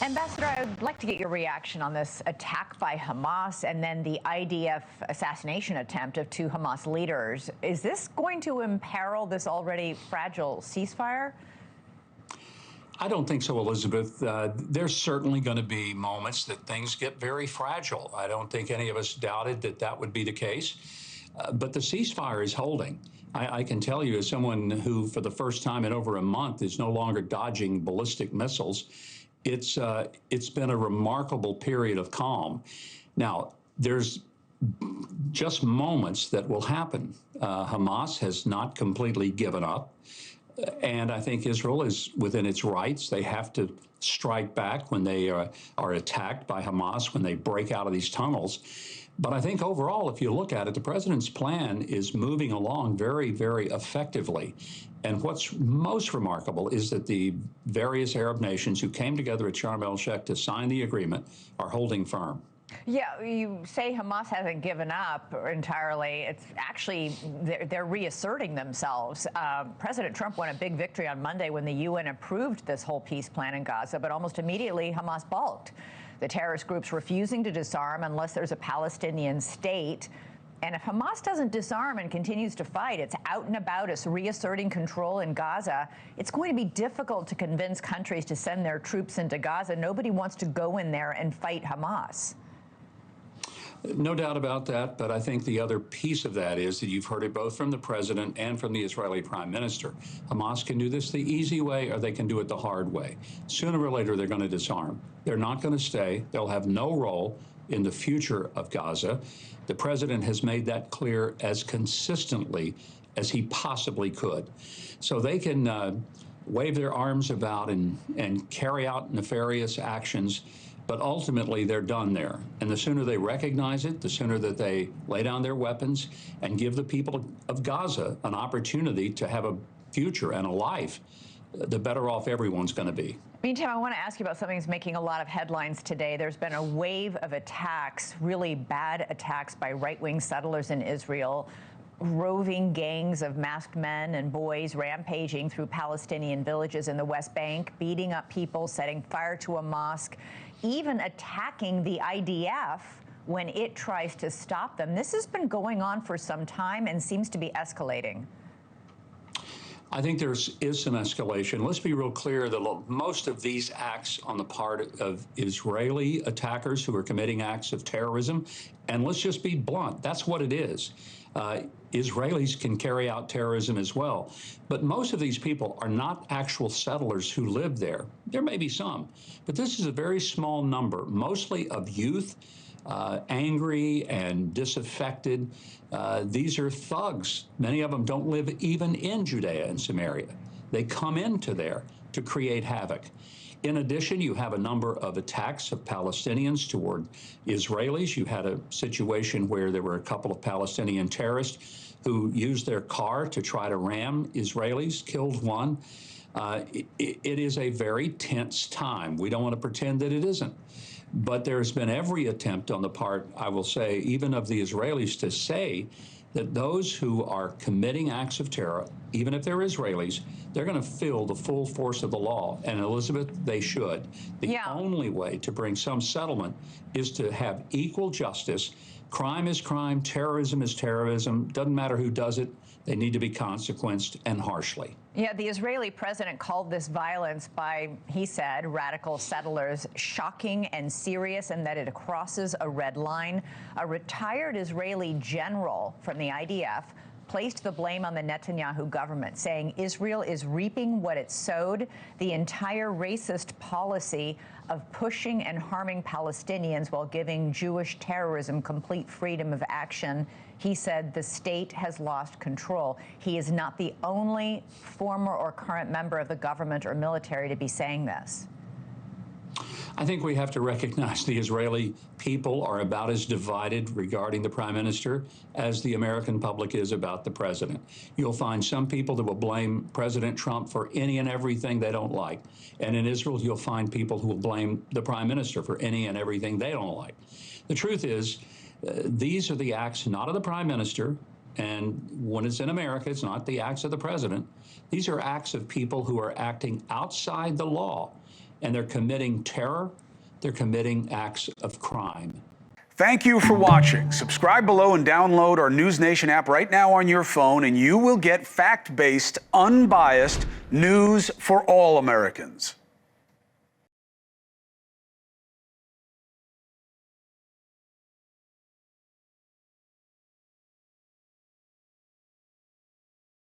Ambassador, I would like to get your reaction on this attack by Hamas and then the IDF assassination attempt of two Hamas leaders. Is this going to imperil this already fragile ceasefire? I don't think so, Elizabeth. There's certainly going to be moments that things get very fragile. I don't think any of us doubted that that would be the case. But the ceasefire is holding. I can tell you, as someone who, for the first time in over a month, is no longer dodging ballistic missiles, it's been a remarkable period of calm. Now, there's just moments that will happen. Hamas has not completely given up. And I think Israel is within its rights. They have to strike back when they are attacked by Hamas, when they break out of these tunnels. But I think overall, if you look at it, the president's plan is moving along very, very effectively. And what's most remarkable is that the various Arab nations who came together at Sharm el-Sheikh to sign the agreement are holding firm. Yeah, you say Hamas hasn't given up entirely. It's actually, they're reasserting themselves. President Trump won a big victory on Monday when the UN approved this whole peace plan in Gaza, but almost immediately Hamas balked. The terrorist group's refusing to disarm unless there's a Palestinian state. And if Hamas doesn't disarm and continues to fight, it's out and about, it's reasserting control in Gaza. It's going to be difficult to convince countries to send their troops into Gaza. Nobody wants to go in there and fight Hamas. No doubt about that, but I think the other piece of that is that you've heard it both from the president and from the Israeli prime minister. Hamas can do this the easy way or they can do it the hard way. Sooner or later, they're going to disarm. They're not going to stay. They'll have no role in the future of Gaza. The president has made that clear as consistently as he possibly could. So they can wave their arms about and carry out nefarious actions, but ultimately they're done there. And the sooner they recognize it, the sooner that they lay down their weapons and give the people of Gaza an opportunity to have a future and a life, the better off everyone's going to be. Meantime, I want to ask you about something that's making a lot of headlines today. There's been a wave of attacks, really bad attacks by right-wing settlers in Israel. Roving gangs of masked men and boys rampaging through Palestinian villages in the West Bank, beating up people, setting fire to a mosque, even attacking the IDF when it tries to stop them. This has been going on for some time and seems to be escalating. I think there is some escalation. Let's be real clear that most of these acts on the part of Israeli attackers who are committing acts of terrorism, and let's just be blunt, that's what it is. Israelis can carry out terrorism as well. But most of these people are not actual settlers who live there. There may be some, but this is a very small number, mostly of youth, angry and disaffected. These are thugs. Many of them don't live even in Judea and Samaria. They come into there to create havoc. In addition, you have a number of attacks of Palestinians toward Israelis. You had a situation where there were a couple of Palestinian terrorists who used their car to try to ram Israelis, killed one. It is a very tense time. We don't want to pretend that it isn't. But there's been every attempt on the part, I will say, even of the Israelis to say that those who are committing acts of terror, even if they're Israelis, they're going to feel the full force of the law. And Elizabeth, they should. The only way to bring some settlement is to have equal justice. Crime is crime, terrorism is terrorism. Doesn't matter who does it. They need to be consequenced and harshly. Yeah, the Israeli president called this violence by, he said, radical settlers shocking and serious, and that it crosses a red line. A retired Israeli general from the IDF placed the blame on the Netanyahu government, saying Israel is reaping what it sowed. The entire racist policy of pushing and harming Palestinians while giving Jewish terrorism complete freedom of action. He said the state has lost control. He is not the only former or current member of the government or military to be saying this. I think we have to recognize the Israeli people are about as divided regarding the prime minister as the American public is about the president. You'll find some people that will blame President Trump for any and everything they don't like. And in Israel, you'll find people who will blame the prime minister for any and everything they don't like. The truth is, these are the acts not of the prime minister, and when it's in America, it's not the acts of the president. These are acts of people who are acting outside the law. and they're committing terror. They're committing acts of crime. Thank you for watching. Subscribe below and download our NewsNation app right now on your phone, and you will get fact-based, unbiased news for all Americans.